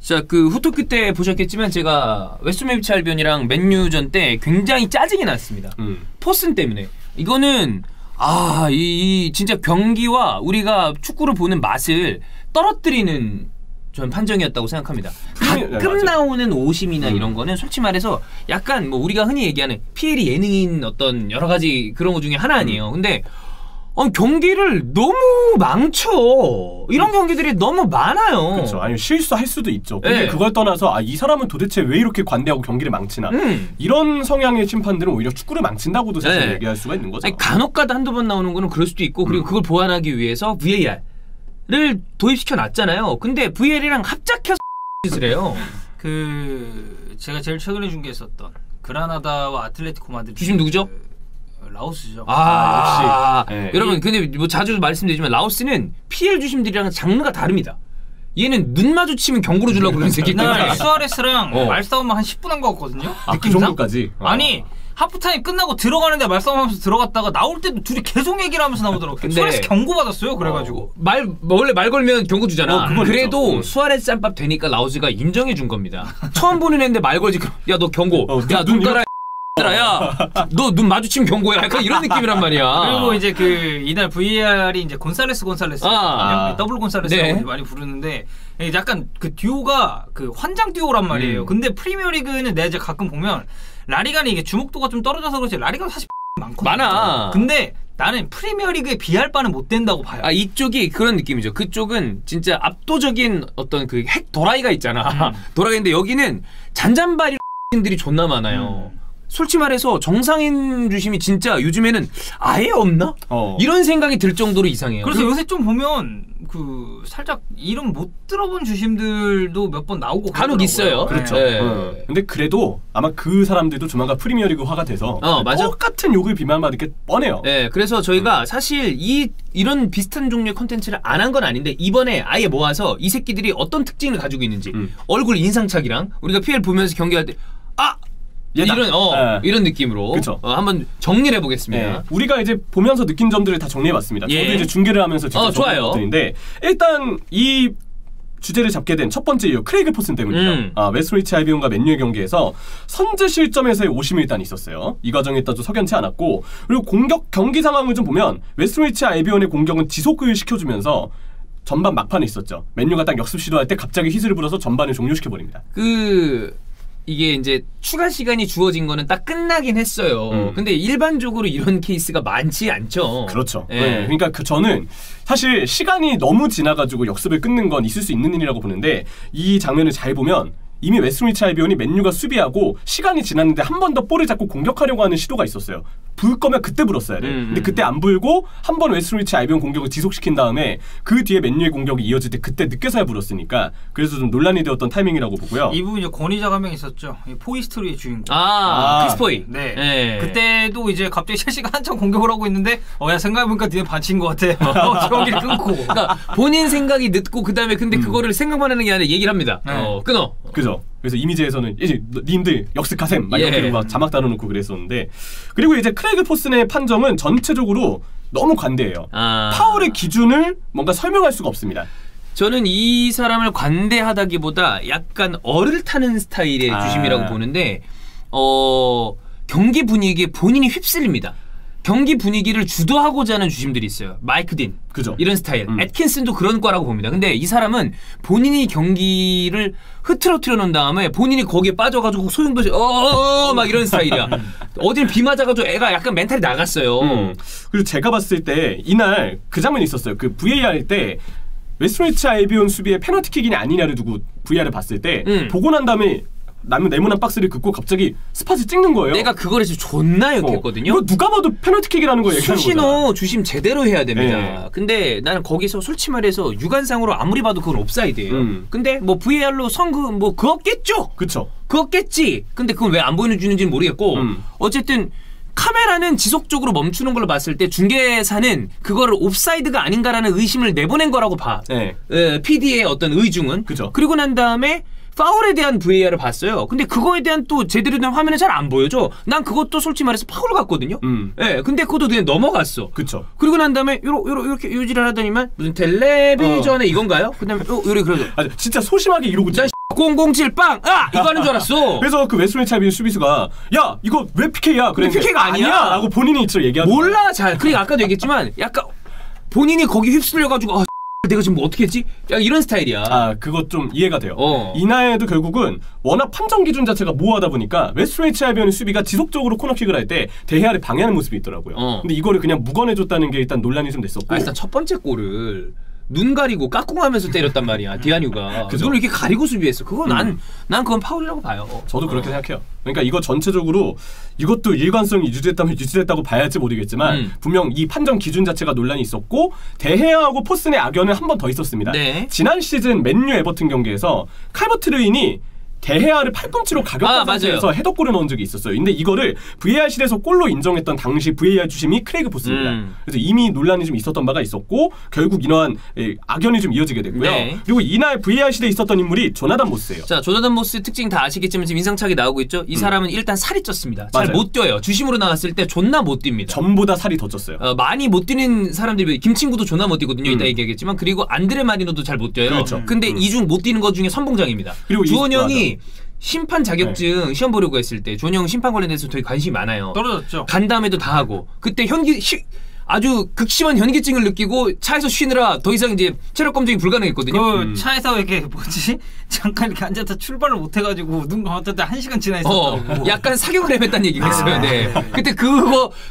자, 그 후토크 때 보셨겠지만 제가 웨스트브리치 알비온이랑 맨유전 때 굉장히 짜증이 났습니다. 포슨 때문에. 이거는 이 진짜 경기와 우리가 축구를 보는 맛을 떨어뜨리는 전 판정이었다고 생각합니다. 가끔 나오는 오심이나 이런 거는 솔직히 말해서 약간 뭐 우리가 흔히 얘기하는 PL이 예능인 어떤 여러 가지 그런 것 중에 하나 아니에요. 근데 경기를 너무 망쳐. 이런 경기들이 너무 많아요. 그렇죠. 아니 실수할 수도 있죠. 근데 그걸 떠나서 이 사람은 도대체 왜 이렇게 관대하고 경기를 망치나. 이런 성향의 심판들은 오히려 축구를 망친다고도 사실 얘기할 수가 있는 거죠. 아니, 간혹가다 한두 번 나오는 거는 그럴 수도 있고 그리고 그걸 보완하기 위해서 VAR을 도입시켜 놨잖아요. 근데 VAR이랑 합작해서 짓을 해요. 제가 제일 최근에 중계했었던 그라나다와 아틀레티코 마드리드 주심 누구죠? 라오스죠. 역시. 네. 여러분 근데 뭐 자주 말씀드리지만 라오스는 PL 주심들이랑 장르가 다릅니다. 얘는 눈 마주치면 경고를 주려고 그러는 새끼 때문에 수아레스랑 말싸움만 한 10분 한 거 같거든요. 그 정도까지? 아니 하프타임 끝나고 들어가는데 말싸움하면서 들어갔다가 나올 때도 둘이 계속 얘기를 하면서 나오더라고요. 근데 수아레스 경고받았어요. 그래가지고 원래 말 걸면 경고 주잖아. 그래도 수아레스 짬밥 되니까 라오스가 인정해 준 겁니다. 처음 보는 애인데 말 걸지. 야 너 경고. 야 눈 깔아. 야, 너 눈 마주치면 경고야. 약간 이런 느낌이란 말이야. 그리고 이제 이날 VAR이 이제 곤살레스 더블 곤살레스라고 많이 부르는데 약간 그 듀오가 그 환장 듀오란 말이에요. 근데 프리미어리그는 내가 이제 가끔 보면 라리가는 이게 주목도가 좀 떨어져서 그렇지 라리가가 사실 많거든요. 많아. 근데 나는 프리미어리그에 비할 바는 못 된다고 봐요. 이쪽이 그런 느낌이죠. 그쪽은 진짜 압도적인 어떤 그 핵 도라이가 있잖아. 도라이인데 여기는 잔잔바리 들이 존나 많아요. 솔직히 말해서 정상인 주심이 진짜 요즘에는 아예 없나? 이런 생각이 들 정도로 이상해요. 그래서 요새 좀 보면 살짝 이름 못 들어본 주심들도 몇 번 나오고 간혹 있어요. 그렇죠. 근데 그래도 아마 그 사람들도 조만간 프리미어리그화가 돼서 맞아. 똑같은 욕을 비난받을 게 뻔해요. 네, 그래서 저희가 사실 이런 비슷한 종류의 콘텐츠를 안 한 건 아닌데 이번에 아예 모아서 이 새끼들이 어떤 특징을 가지고 있는지 얼굴 인상착이랑 우리가 PL 보면서 경기할 때 이런 느낌으로 한번 정리를 해보겠습니다. 우리가 이제 보면서 느낀 점들을 다 정리해봤습니다. 저도 이제 중계를 하면서 직접 좋아요. 것들인데 일단 이 주제를 잡게 된 첫 번째 이유 크레이그 포슨 때문이죠. 웨스트브리치 알비온과 맨유의 경기에서 선제 실점에서의 오심이 일단 있었어요. 이 과정에 따라서 석연치 않았고 그리고 공격 경기 상황을 좀 보면 웨스트브리치 알비온의 공격은 지속을 시켜주면서 전반 막판에 있었죠. 맨유가 딱 역습 시도할 때 갑자기 휘슬을 불어서 전반을 종료시켜버립니다. 이게 이제 추가 시간이 주어진 거는 딱 끝나긴 했어요. 근데 일반적으로 이런 케이스가 많지 않죠. 그렇죠. 그러니까 저는 사실 시간이 너무 지나가지고 역습을 끊는 건 있을 수 있는 일이라고 보는데 이 장면을 잘 보면 이미 웨스트브리치 알비온이 맨유가 수비하고 시간이 지났는데 한 번 더 볼을 잡고 공격하려고 하는 시도가 있었어요. 불 거면 그때 불었어야 돼. 근데 그때 안 불고 한 번 웨스트브리치 알비온 공격을 지속시킨 다음에 그 뒤에 맨유의 공격이 이어질 때 그때 늦게서야 불었으니까 그래서 좀 논란이 되었던 타이밍이라고 보고요. 이 부분 이제 권위자가 한 명 있었죠. 포이스트리의 주인공. 크리스포이. 네. 그때도 이제 갑자기 첼시가 한참 공격을 하고 있는데 야 생각해보니까 니네 반칙인 것 같아. 경기를 끊고. 그러니까 본인 생각이 늦고 그 다음에 근데 그거를 생각만 하는 게 아니라 얘기를 합니다. 끊어. 그죠. 그래서 이미지에서는 이제 님들 역습하셈 막 이렇게 막 자막 달아놓고 그랬었는데 그리고 이제 크레이그 포슨의 판정은 전체적으로 너무 관대해요. 파울의 기준을 뭔가 설명할 수가 없습니다. 저는 이 사람을 관대하다기보다 약간 얼을 타는 스타일의 주심이라고 보는데 경기 분위기에 본인이 휩쓸립니다. 경기 분위기를 주도하고자 하는 주심들이 있어요. 마이크 딘. 그죠. 이런 스타일. 애킨슨도 그런 과라고 봅니다. 근데 이 사람은 본인이 경기를 흐트러뜨려 놓은 다음에 본인이 거기에 빠져가지고 소용돌이 막 이런 스타일이야. 어딜 비 맞아가지고 애가 약간 멘탈이 나갔어요. 그리고 제가 봤을 때 이날 그 장면이 있었어요. 그 VAR 때 웨스트브리치 알비온 수비의 페널티킥이냐 아니냐를 두고 VAR을 봤을 때 보고 난 다음에 네모난 박스를 긋고 갑자기 스팟을 찍는 거예요. 내가 그거를 지금 존나 욕했거든요. 이거 누가 봐도 페널티킥이라는 거 얘기하는 거잖아. 수신호 주심 제대로 해야 됩니다. 근데 나는 거기서 솔직히 말해서 육안상으로 아무리 봐도 그건 옵사이드예요. 근데 뭐 VAR로 그었겠죠. 그쵸. 그었겠지. 근데 그건 왜 안 보여주는지는 모르겠고 어쨌든 카메라는 지속적으로 멈추는 걸로 봤을 때 중계사는 그거를 옵사이드가 아닌가라는 의심을 내보낸 거라고 봐. PD의 어떤 의중은. 그죠. 그리고 난 다음에 파울에 대한 VAR을 봤어요. 근데 그거에 대한 또 제대로 된 화면은 잘 안 보여줘. 난 그것도 솔직히 말해서 파울 같거든요. 근데 그것도 그냥 넘어갔어. 그쵸. 그리고 난 다음에 이렇게 유지를 하더니만 무슨 텔레비전에 이건가요? 그 다음에 요리 그러죠. 진짜 소심하게 이러고 난 007 빵! 아! 이거 하는 줄 알았어. 그래서 그 웨스트브리치 알비온 수비수가 야 이거 왜 PK야? 그랬는데 PK가 아니야 라고 본인이 얘기하는 몰라 잘. 그러니까 아까도 얘기했지만 약간 본인이 거기 휩쓸려가지고 아, 내가 지금 뭐 어떻게 했지? 약간 이런 스타일이야. 아 그거 좀 이해가 돼요. 이날에도 결국은 워낙 판정 기준 자체가 모호하다 보니까 웨스트브리치 알비온의 수비가 지속적으로 코너킥을 할 때 대헤아를 방해하는 모습이 있더라고요. 근데 이거를 그냥 무건해줬다는 게 일단 논란이 좀 됐었고. 일단 첫 번째 골을 눈 가리고 까꿍하면서 때렸단 말이야. 디아뉴가 눈을 이렇게 가리고 수비했어. 그건 난 그건 파울이라고 봐요. 저도 그렇게 생각해요. 그러니까 이거 전체적으로 이것도 일관성이 유지됐다면 유지됐다고 봐야지 모르겠지만 분명 이 판정 기준 자체가 논란이 있었고 데헤아하고 포슨의 악연은 한 번 더 있었습니다. 네. 지난 시즌 맨유 에버튼 경기에서 칼버트 르인이 데헤아를 팔꿈치로 가격한 상태에서 헤더골을 넣은 적이 있었어요. 근데 이거를 VAR실에서 골로 인정했던 당시 VAR 주심이 크레이그 포스입니다. 그래서 이미 논란이 좀 있었던 바가 있었고 결국 이러한 악연이 좀 이어지게 됐고요. 네. 그리고 이날 VAR실에 있었던 인물이 조나단 모스예요. 자, 조나단 모스 특징 다 아시겠지만 지금 인상착이 나오고 있죠. 이 사람은 일단 살이 쪘습니다. 잘 못 뛰어요. 주심으로 나갔을 때 존나 못 뜁니다. 전보다 살이 더 쪘어요. 많이 못 뛰는 사람들이 김친구도 존나 못 뛰거든요. 이따 얘기하겠지만 그리고 안드레 마리노도 잘 못 뛰어요. 그렇죠. 근데 이 중 못 뛰는 것 중에 선봉장입니다. 그리고 주원영이 심판 자격증 시험 보려고 했을 때 조원영 심판 관련해서 되게 관심이 많아요. 떨어졌죠. 간 다음에도 다 하고 그때 아주 극심한 현기증을 느끼고 차에서 쉬느라 더 이상 이제 체력 검증이 불가능했거든요. 그 차에서 이렇게 뭐지 잠깐 이렇게 앉아서 출발을 못 해가지고 눈 감았을 때 1시간 지나 있었다고. 약간 사격을 해봤다는 얘기가 있어요. 네. 그때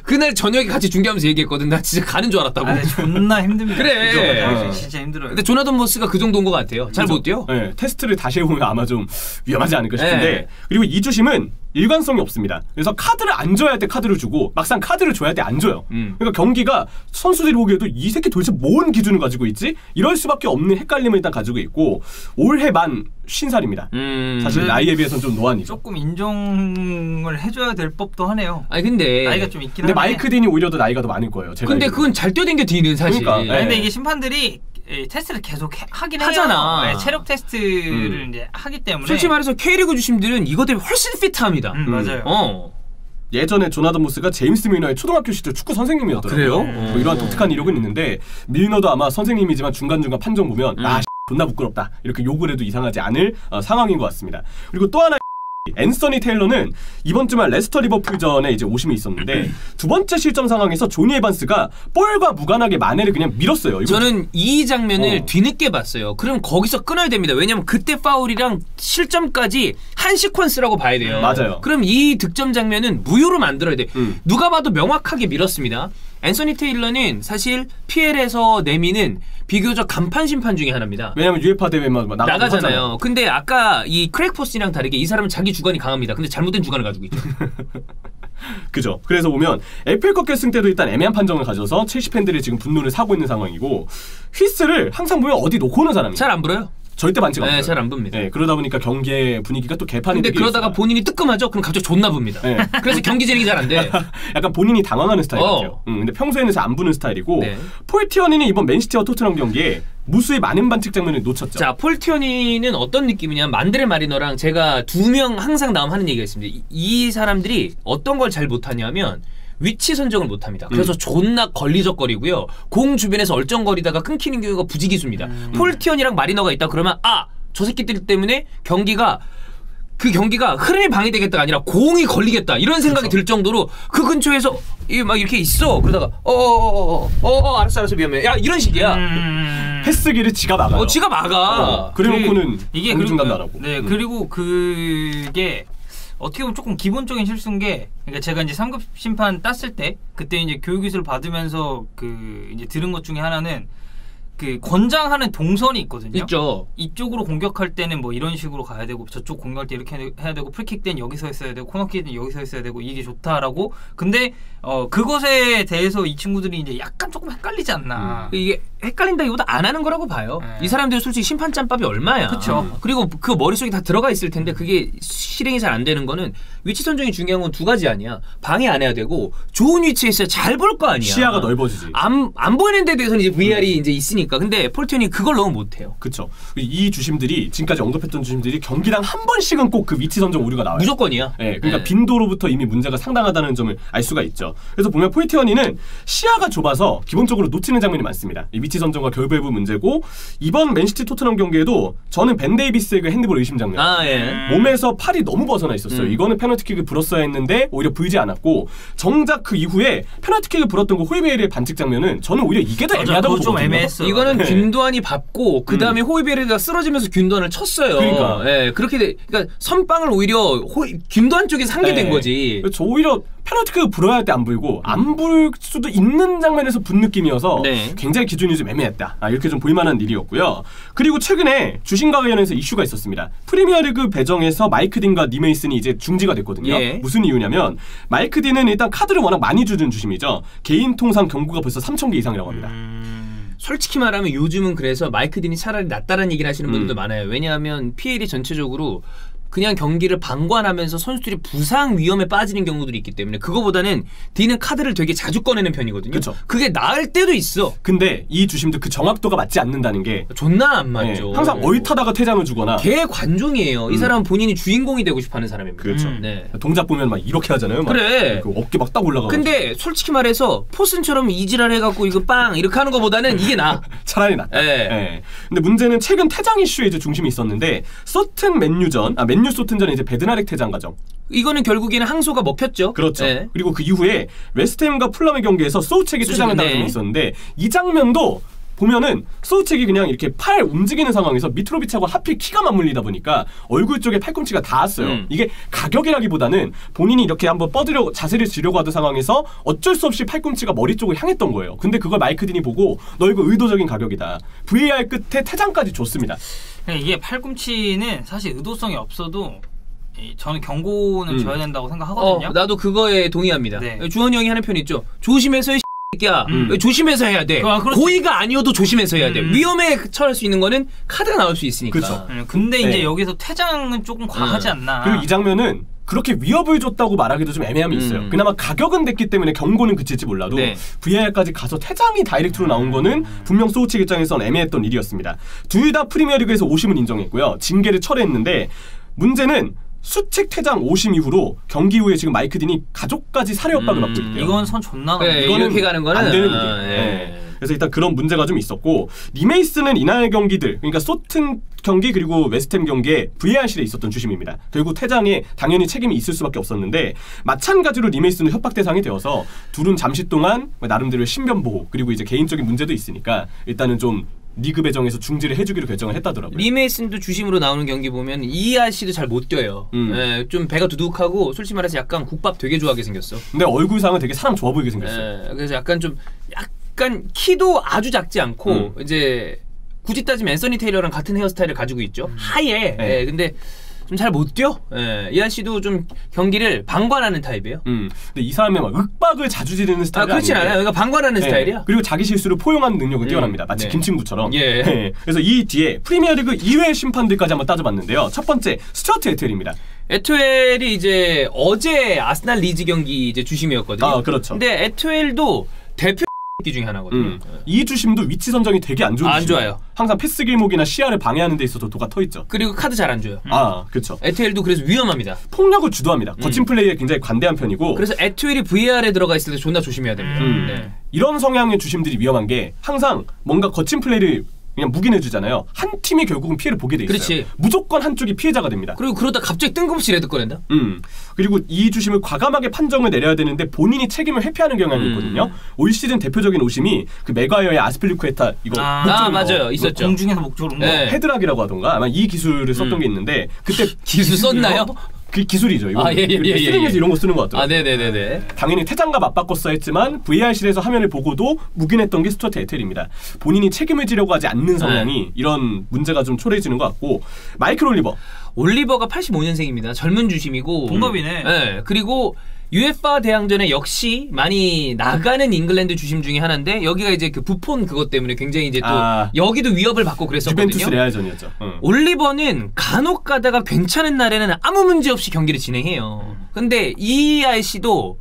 그날 저녁에 같이 중계하면서 얘기했거든. 나 진짜 가는 줄 알았다고. 존나 힘듭니다. 그래. 진짜 힘들어요. 근데 조나단 모스가 그 정도인 것 같아요. 잘 못 뛰어. 네, 테스트를 다시 해보면 아마 좀 위험하지 않을까 싶은데. 네. 그리고 이 주심은 일관성이 없습니다. 그래서 카드를 안 줘야 할 때 카드를 주고 막상 카드를 줘야 할 때 안 줘요. 그러니까 경기가 선수들이 보기에도 이 새끼 도대체 뭔 기준을 가지고 있지? 이럴 수밖에 없는 헷갈림을 일단 가지고 있고 올해 만 50살입니다. 사실 나이에 비해서는 좀 노안이죠. 조금 인정을 해줘야 될 법도 하네요. 아니 근데 나이가 좀 있긴 한데 마이크 딘이 오히려 더 나이가 더 많을 거예요. 제가 근데 그건 잘 뛰어댕겨 딘은 사실. 그러니까, 근데 이게 심판들이 테스트를 계속 하긴 하잖아. 해요. 체력 테스트를 이제 하기 때문에. 솔직히 말해서 K리그 주심들은 이거 때문에 훨씬 핏합니다. 맞아요. 예전에 조나단 모스가 제임스 밀너의 초등학교 시절 축구 선생님이었더라고요. 그래요? 뭐 이러한 독특한 이력은 있는데 밀너도 아마 선생님이지만 중간중간 판정 보면 존나 부끄럽다 이렇게 욕을 해도 이상하지 않을 상황인 것 같습니다. 그리고 또 하나 앤서니 테일러는 이번 주말 레스터 리버풀전에 이제 오심이 있었는데 두 번째 실점 상황에서 조니 에반스가 볼과 무관하게 마네를 그냥 밀었어요. 저는 이 장면을 뒤늦게 봤어요. 그럼 거기서 끊어야 됩니다. 왜냐면 그때 파울이랑 실점까지 한 시퀀스라고 봐야 돼요. 맞아요. 그럼 이 득점 장면은 무효로 만들어야 돼. 누가 봐도 명확하게 밀었습니다. 앤서니 테일러는 사실 PL에서 내미는 비교적 간판 심판 중에 하나입니다. 왜냐면 UEFA 대회만 나가잖아요. 근데 아까 이 크레이그 포슨이랑 다르게 이 사람은 자기 주관이 강합니다. 근데 잘못된 주관을 가지고 있죠. 그죠. 그래서 보면 FA컵 결승 때도 일단 애매한 판정을 가져서 첼시 팬들이 지금 분노를 사고 있는 상황이고 휘스를 항상 보면 어디 놓고 오는 사람이에요. 잘 안 불어요. 절대 반칙 없어요. 네, 잘 안 붑니다. 네, 그러다 보니까 경기의 분위기가 또 개판이 근데 그러다가 있어요. 본인이 뜨끔하죠? 그럼 갑자기 존나 붑니다. 네. 그래서 경기 진행이 잘 안 돼. 약간 본인이 당황하는 스타일 같아요. 근데 평소에는 잘 안 부는 스타일이고 폴 티어니는 이번 맨시티와 토트넘 경기에 무수히 많은 반칙 장면을 놓쳤죠. 자, 폴 티어니는 어떤 느낌이냐? 만드레 마리너랑 제가 두 명 항상 나오면 하는 얘기가 있습니다. 이 사람들이 어떤 걸 잘 못하냐면 위치 선정을 못합니다. 그래서 존나 걸리적거리고요. 공 주변에서 얼쩡거리다가 끊기는 경우가 부지기수입니다. 폴 티어니랑 마리너가 있다 그러면 저 새끼들 때문에 경기가 흐름이 방해되겠다가 아니라 공이 걸리겠다 이런 생각이 들 정도로 그 근처에서 막 이렇게 있어. 그러다가 알았어 위험해. 야 이런 식이야. 패스기를 지가 막아요. 지가 막아. 그래놓고는 이게 중단도 안 하고. 네 그리고 그게 어떻게 보면 조금 기본적인 실수인 게, 그러니까 제가 이제 3급 심판 땄을 때 그때 이제 교육기술 받으면서 이제 들은 것 중에 하나는 그 권장하는 동선이 있거든요. 있죠. 이쪽으로 공격할 때는 뭐 이런 식으로 가야 되고 저쪽 공격할 때 이렇게 해야 되고 프리킥 때는 여기서 했어야 되고 코너킥 때는 여기서 했어야 되고 이게 좋다라고. 근데 그것에 대해서 이 친구들이 이제 약간 조금 헷갈리지 않나. 이게 헷갈린다기보다 안 하는 거라고 봐요. 이 사람들이 솔직히 심판 짬밥이 얼마야. 그렇죠. 그리고 그 머릿속에 다 들어가 있을 텐데 그게 실행이 잘 안 되는 거는 위치 선정이 중요한 건 두 가지 아니야. 방해 안 해야 되고 좋은 위치에 있어야 잘 볼 거 아니야. 시야가 넓어지지. 안 보이는 데 대해서는 이제 VR이 이제 있으니까 힘드니까. 근데 폴티언이 그걸 너무 못해요. 그렇죠. 이 주심들이 지금까지 언급했던 주심들이 경기당 한 번씩은 꼭 그 위치 선정 오류가 나와요. 무조건이야. 네, 그러니까 빈도로부터 이미 문제가 상당하다는 점을 알 수가 있죠. 그래서 보면 폴티언이는 시야가 좁아서 기본적으로 놓치는 장면이 많습니다. 이 위치 선정과 결부의 문제고 이번 맨시티 토트넘 경기에도 저는 벤 데이비스의 그 핸드볼 의심 장면. 몸에서 팔이 너무 벗어나 있었어요. 이거는 페널티킥을 불었어야 했는데 오히려 불지 않았고 정작 그 이후에 페널티킥을 불었던 그 호이베르의 반칙 장면은 저는 오히려 이게 더 애매하다고 좀 애매했어. 이거는 균도안이 밟고 그 다음에 호이베르가 쓰러지면서 균도안을 쳤어요. 그러니까. 그렇게 그러니까 선빵을 오히려 균도안 쪽에 상기된 거지. 그렇죠. 오히려 페널티킥을 불어야 할 때 안 불고 안 불 수도 있는 장면에서 분 느낌이어서 굉장히 기준이 좀 애매했다. 이렇게 좀 볼만한 일이었고요. 그리고 최근에 주심과 관련해서 이슈가 있었습니다. 프리미어리그 배정에서 마이크 딘과 니메이슨이 이제 중지가 됐거든요. 무슨 이유냐면 마이크 딘은 일단 카드를 워낙 많이 주는 주심이죠. 개인 통상 경고가 벌써 3,000개 이상이라고 합니다. 솔직히 말하면 요즘은 그래서 마이크 딘이 차라리 낫다라는 얘기를 하시는 분들도 많아요. 왜냐하면 PL이 전체적으로 그냥 경기를 방관하면서 선수들이 부상 위험에 빠지는 경우들이 있기 때문에 그거보다는 딘은 카드를 되게 자주 꺼내는 편이거든요. 그쵸. 그게 나을 때도 있어. 근데 이 주심도 그 정확도가 맞지 않는다는 게 존나 안 맞죠. 항상 얼타다가 퇴장을 주거나 걔 관종이에요. 이 사람은 본인이 주인공이 되고 싶어하는 사람입니다. 그렇죠. 동작 보면 막 이렇게 하잖아요. 막 그래. 그 어깨 막 딱 올라가고. 근데 솔직히 말해서 포슨처럼 이지랄 해갖고 이거 빵 이렇게 하는 것보다는 이게 나아. 차라리 낫다. 근데 문제는 최근 퇴장 이슈에 이제 중심이 있었는데 소튼 맨유전, 맨유 소튼전에 이제 베드나렉 퇴장 과정. 이거는 결국에는 항소가 먹혔죠. 그렇죠. 그리고 그 이후에 웨스트햄과 풀럼의 경기에서 소우책이 퇴장한 장면이 있었는데 이 장면도 보면은 소우책이 그냥 이렇게 팔 움직이는 상황에서 미트로비치하고 하필 키가 맞물리다 보니까 얼굴 쪽에 팔꿈치가 닿았어요. 이게 가격이라기보다는 본인이 이렇게 한번 뻗으려고 자세를 지려고 하던 상황에서 어쩔 수 없이 팔꿈치가 머리 쪽을 향했던 거예요. 근데 그걸 마이크 딘이 보고 너 이거 의도적인 가격이다. VAR 끝에 퇴장까지 줬습니다. 이게 팔꿈치는 사실 의도성이 없어도 저는 경고는 줘야 된다고 생각하거든요. 나도 그거에 동의합니다. 주원이 형이 하는 편 있죠. 조심해서 야, 조심해서 해야 돼. 고의가 아니어도 조심해서 해야 돼. 위험에 처할 수 있는 거는 카드가 나올 수 있으니까. 그렇죠. 근데 이제 여기서 퇴장은 조금 과하지 않나. 그리고 이 장면은 그렇게 위협을 줬다고 말하기도 좀 애매함이 있어요. 그나마 가격은 됐기 때문에 경고는 그칠지 몰라도 VAR까지 가서 퇴장이 다이렉트로 나온 거는 분명 소우책 입장에서는 애매했던 일이었습니다. 둘 다 프리미어리그에서 오심은 인정했고요. 징계를 철회했는데 문제는 수책 퇴장 5심 이후로 경기 후에 지금 마이크 딘이 가족까지 살해 협박을 받고 있대요. 이건 선 존나 이거는 이렇게 가는 거는 안 되는 일이에요. 그래서 일단 그런 문제가 좀 있었고 니메이슨은 이날 경기들 그러니까 소튼 경기 그리고 웨스트햄 경기에 VAR실에 있었던 주심입니다. 결국 퇴장에 당연히 책임이 있을 수밖에 없었는데 마찬가지로 니메이슨은 협박 대상이 되어서 둘은 잠시 동안 나름대로 신변 보호 그리고 이제 개인적인 문제도 있으니까 일단은 좀 리그 배정에서 중지를 해주기로 결정을 했다더라고요. 리메이슨도 주심으로 나오는 경기 보면 이아씨도 잘 못 뛰어요. 좀 배가 두둑하고 솔직히 말해서 약간 국밥 되게 좋아하게 생겼어. 근데 얼굴상은 되게 사람 좋아 보이게 생겼어요. 그래서 약간 키도 아주 작지 않고 이제 굳이 따지면 앤서니 테일러랑 같은 헤어스타일을 가지고 있죠. 하얘. 근데 좀 잘 못 뛰어. 이한 씨도 좀 경기를 방관하는 타입이에요. 근데 이 사람이 막 윽박을 자주 지르는 스타일이 그렇진 않아요. 그러니까 방관하는 스타일이야. 그리고 자기 실수를 포용하는 능력은 뛰어납니다. 마치 김친구처럼. 그래서 이 뒤에 프리미어리그 2회 심판들까지 한번 따져봤는데요. 첫 번째 스튜어트 에트웰입니다. 에트웰이 이제 어제 아스날 리즈 경기 이제 주심이었거든요. 그렇죠. 근데 에트웰도 대표 중에 하나거든요. 이 주심도 위치 선정이 되게 안 좋은 안 좋아요. 항상 패스 길목이나 시야를 방해하는 데 있어서 도가 터 있죠. 그리고 카드 잘 안 줘요. 그렇죠. 에트웰도 그래서 위험합니다. 폭력을 주도합니다. 거친 플레이에 굉장히 관대한 편이고. 그래서 에트웰이 VAR에 들어가 있을 때 존나 조심해야 됩니다. 이런 성향의 주심들이 위험한 게 항상 뭔가 거친 플레이를 그냥 묵인해주잖아요. 한 팀이 결국은 피해를 보게 돼 있어요. 그렇지. 무조건 한쪽이 피해자가 됩니다. 그리고 그러다 갑자기 뜬금없이 레드 꺼낸다. 그리고 이 주심을 과감하게 판정을 내려야 되는데 본인이 책임을 회피하는 경향이 있거든요. 올 시즌 대표적인 오심이 그 맥과이어의 아스필리쿠에타 이거 맞아요. 있었죠. 공중에서 목 조른 거. 헤드락이라고 하던가 아마 이 기술을 썼던 게 있는데 그때 기술 썼나요? 그 기술이죠. 이거 스트링에서 이런 거 쓰는 것 같더라고요. 네네네네. 당연히 퇴장과 맞바꿨어 했지만 VAR실에서 화면을 보고도 묵인했던 게 스튜어트 에텔입니다. 본인이 책임을 지려고 하지 않는 성향이 이런 문제가 좀 초래해지는 것 같고 마이클 올리버가 85년생입니다. 젊은 주심이고 동갑이네. 그리고 UEFA 대항전에 역시 많이 나가는 잉글랜드 주심 중에 하나인데 여기가 이제 그 부폰 그것 때문에 굉장히 이제 또 여기도 위협을 받고 그랬었거든요. 주벤투스 레알전이었죠. 올리버는 간혹 가다가 괜찮은 날에는 아무 문제 없이 경기를 진행해요. 근데 이 아이씨도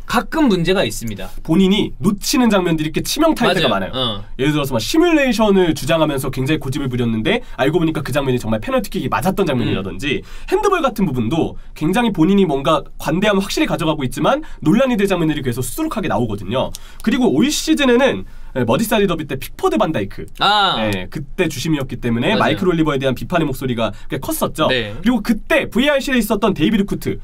가끔 문제가 있습니다. 본인이 놓치는 장면들이 이렇게 치명타일 때가 많아요. 예를 들어서 막 시뮬레이션을 주장하면서 굉장히 고집을 부렸는데 알고 보니까 그 장면이 정말 페널티킥이 맞았던 장면이라든지 핸드볼 같은 부분도 굉장히 본인이 뭔가 관대함을 확실히 가져가고 있지만 논란이 될 장면들이 계속 수두룩하게 나오거든요. 그리고 올 시즌에는 머지사이드 더비 때 픽포드 반다이크 그때 주심이었기 때문에 맞아요. 마이클 올리버에 대한 비판의 목소리가 꽤 컸었죠. 네. 그리고 그때 VRC에 있었던 데이비드 쿠트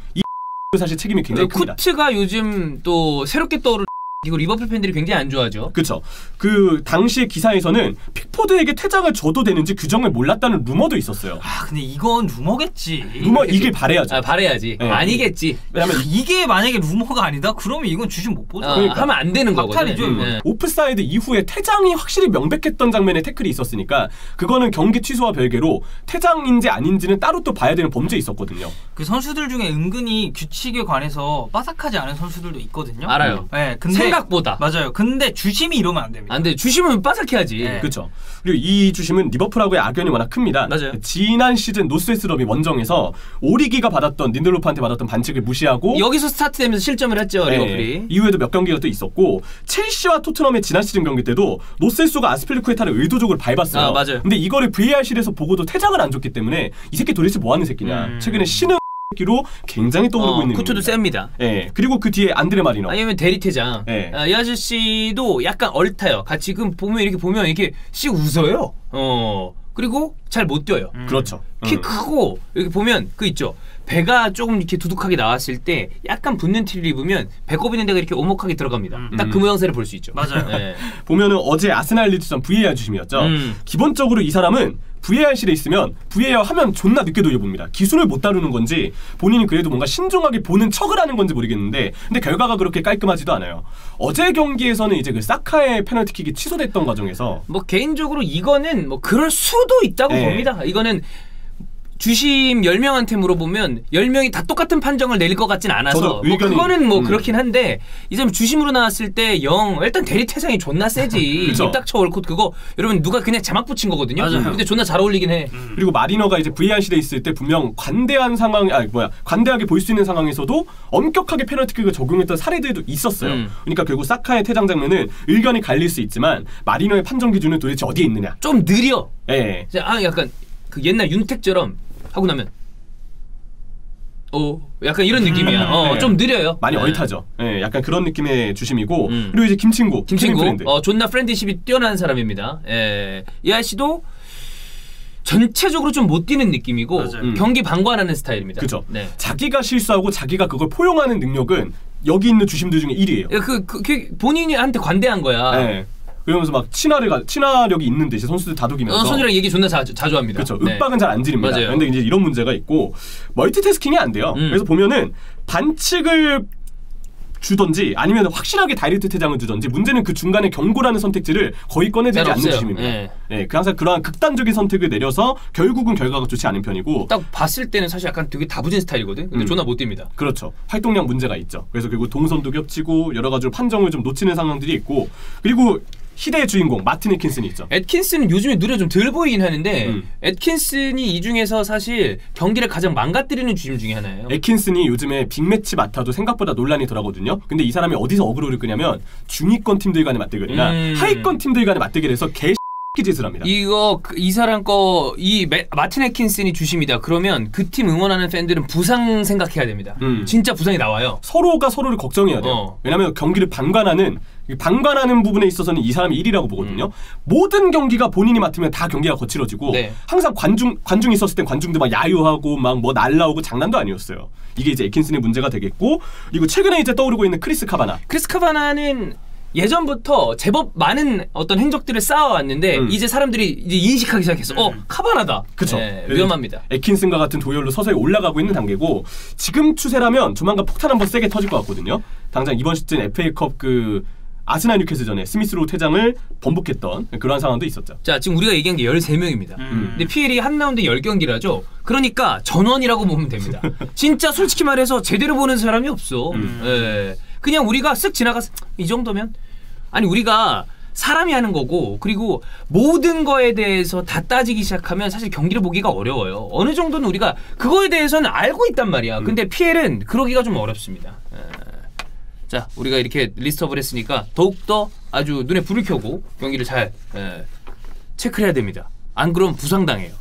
사실 책임이 굉장히 큽니다. 쿠트가 요즘 또 새롭게 떠오르는 이거 리버풀 팬들이 굉장히 안 좋아하죠. 그렇죠. 그 당시 기사에서는 픽포드에게 퇴장을 줘도 되는지 규정을 몰랐다는 루머도 있었어요. 아 근데 이건 루머겠지. 루머이길 바래야죠. 아 바래야지. 네. 아니겠지. 왜냐면 이게 만약에 루머가 아니다? 그러면 이건 주심 못 보죠. 그러니까. 하면 안 되는 거거든요. 네. 오프사이드 이후에 퇴장이 확실히 명백했던 장면에 태클이 있었으니까 그거는 경기 취소와 별개로 퇴장인지 아닌지는 따로 또 봐야 되는 범죄에 있었거든요. 그 선수들 중에 은근히 규칙에 관해서 빠삭하지 않은 선수들도 있거든요. 알아요. 네, 근데 생각보다 맞아요. 근데 주심이 이러면 안 됩니다. 안 돼. 주심은 빠삭해야지. 네. 그렇죠. 그리고 이 주심은 리버풀하고의 악연이 워낙 큽니다. 맞아요. 지난 시즌 노스웨스트 더비 원정에서 오리기가 받았던 린델로프한테 받았던 반칙을 무시하고 여기서 스타트되면서 실점을 했죠. 리버풀이. 이후에도 몇 경기가 또 있었고 첼시와 토트넘의 지난 시즌 경기 때도 노셀소가 아스필리쿠에타를 의도적으로 밟았어요. 맞아요. 근데 이거를 VAR실에서 보고도 퇴장을 안 줬기 때문에 이 새끼 도대체 뭐 하는 새끼냐. 최근에 신흥 기로 굉장히 떠오르고 있는 쿠트도 셉니다. 그리고 그 뒤에 안드레 마리노. 아니면 대리퇴장. 이 아저씨도 약간 얼타요. 같이 지금 보면 이렇게 씩 웃어요. 그리고 잘 못 뛰어요. 그렇죠. 키 크고 이렇게 보면 그 있죠. 배가 조금 이렇게 두둑하게 나왔을 때 약간 붙는 티를 입으면 배꼽 있는 데가 이렇게 오목하게 들어갑니다. 딱 그 모양새를 볼 수 있죠. 맞아요. 보면은 어제 아스날 리드전 VAR 주심이었죠. 기본적으로 이 사람은 VAR실에 있으면 VAR 하면 존나 늦게 돌려봅니다. 기술을 못 다루는 건지 본인이 그래도 뭔가 신중하게 보는 척을 하는 건지 모르겠는데 근데 결과가 그렇게 깔끔하지도 않아요. 어제 경기에서는 이제 그 사카의 페널티킥이 취소됐던 과정에서 뭐 개인적으로 이거는 뭐 그럴 수도 있다고 봅니다. 이거는 주심 10명한테 물어보면 10명이 다 똑같은 판정을 내릴 것 같진 않아서 뭐 그거는 뭐 그렇긴 한데 이 사람 주심으로 나왔을 때 일단 대리퇴장이 존나 세지. 입 닥쳐 월콧 그거 여러분 누가 그냥 자막 붙인 거거든요. 맞아요. 근데 존나 잘 어울리긴 해. 그리고 마리너가 이제 VAR실에 있을 때 분명 관대하게 보일 수 있는 상황에서도 엄격하게 페널티킥을 적용했던 사례들도 있었어요. 그러니까 결국 사카의 퇴장 장면은 의견이 갈릴 수 있지만 마리너의 판정 기준은 도대체 어디에 있느냐. 좀 느려. 약간 그 옛날 윤택처럼 하고 나면 약간 이런 느낌이야. 좀 느려요. 많이 얼타죠. 약간 그런 느낌의 주심이고 그리고 이제 김친구 존나 프렌드십이 뛰어난 사람입니다. 이 아저씨도 전체적으로 좀 못 뛰는 느낌이고 경기 방관하는 스타일입니다. 그렇죠. 자기가 실수하고 자기가 그걸 포용하는 능력은 여기 있는 주심들 중에 1위예요. 본인한테 관대한 거야. 그러면서 막 친화력이 있는데 이제 선수들 다독이면서 선수랑 얘기 존나 자주 합니다. 그렇죠. 윽박은 잘 안 지릅니다. 맞아요. 그런데 이제 이런 문제가 있고 멀티태스킹이 안 돼요. 그래서 보면은 반칙을 주던지 아니면 확실하게 다이렉트 퇴장을 주던지 문제는 그 중간에 경고라는 선택지를 거의 꺼내지 않는 주심입니다. 항상 그러한 극단적인 선택을 내려서 결국은 결과가 좋지 않은 편이고 딱 봤을 때는 사실 약간 되게 다부진 스타일이거든. 근데 존나 못 뜁니다. 그렇죠. 활동량 문제가 있죠. 그래서 결국 동선도 겹치고 여러 가지로 판정을 좀 놓치는 상황들이 있고 그리고 희대의 주인공 마틴 애킨슨이 있죠. 애킨슨은 요즘에 눈에 좀 덜 보이긴 하는데 애킨슨이 이 중에서 사실 경기를 가장 망가뜨리는 주심 중에 하나예요. 애킨슨이 요즘에 빅매치 맡아도 생각보다 논란이 덜하거든요. 근데 이 사람이 어디서 어그로를 끄냐면 중위권 팀들 간의 맞대결이나 하위권 팀들 간의 맞대결에서 짓을 합니다. 이 사람 마틴 애킨슨이 주심이다. 그러면 그 팀 응원하는 팬들은 부상 생각해야 됩니다. 진짜 부상이 나와요. 서로가 서로를 걱정해야 돼요. 왜냐하면 경기를 방관하는 부분에 있어서는 이 사람이 1위라고 보거든요. 모든 경기가 본인이 맡으면 다 경기가 거칠어지고 항상 관중이 있었을 땐 관중들 막 야유하고 막 뭐 날라오고 장난도 아니었어요. 이게 이제 애킨슨의 문제가 되겠고 그리고 최근에 이제 떠오르고 있는 크리스 카바나는 예전부터 제법 많은 어떤 행적들을 쌓아왔는데 이제 사람들이 이제 인식하기 시작했어. 카바나다. 그렇죠. 위험합니다. 애킨슨과 같은 도열로 서서히 올라가고 있는 단계고 지금 추세라면 조만간 폭탄 한번 세게 터질 것 같거든요. 당장 이번 시즌 FA컵 그 아스날 뉴캐슬전에 스미스로우 퇴장을 번복했던 그런 상황도 있었죠. 자, 지금 우리가 얘기한 게 13명입니다. 근데 PL이 한 라운드에 10경기라죠. 그러니까 전원이라고 보면 됩니다. 진짜 솔직히 말해서 제대로 보는 사람이 없어. 그냥 우리가 쓱 지나가서 이 정도면 아니 우리가 사람이 하는 거고 그리고 모든 거에 대해서 다 따지기 시작하면 사실 경기를 보기가 어려워요. 어느 정도는 우리가 그거에 대해서는 알고 있단 말이야. 근데 PL은 그러기가 좀 어렵습니다. 자, 우리가 이렇게 리스트업을 했으니까 더욱더 아주 눈에 불을 켜고 경기를 잘 체크를 해야 됩니다. 안 그러면 부상당해요.